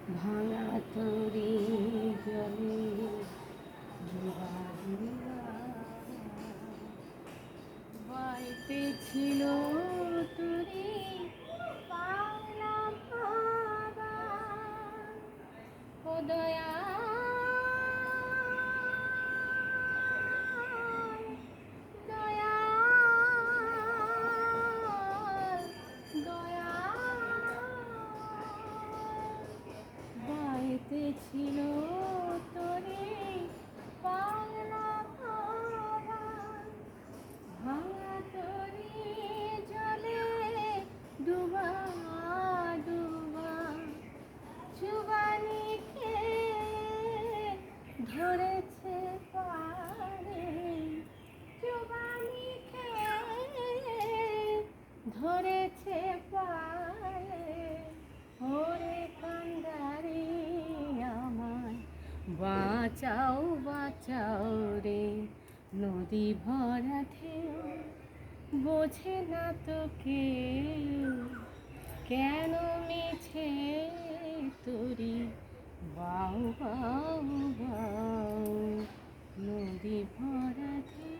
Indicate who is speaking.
Speaker 1: ভাঙা তরি জলে বাড়িতে ছিল তরি পাগলা ভাবা ও দয়া দয়া দয়া বাড়িতে ছিল তরি পাগলা ভাবা ভাঙা তরি জলে ডুবা ডুবা চুবানি খেয়ে ধরেছে পারে চুবানি খেয়ে ধরেছে পারে ওরে কান্দারে আমায় বাঁচাও বাঁচাও রে নদী ভরা ঢেউ বোঝে না তো কেউ কেন মিছে তরি বাউ বাউ বাউ নদী ভরা ঢেউ।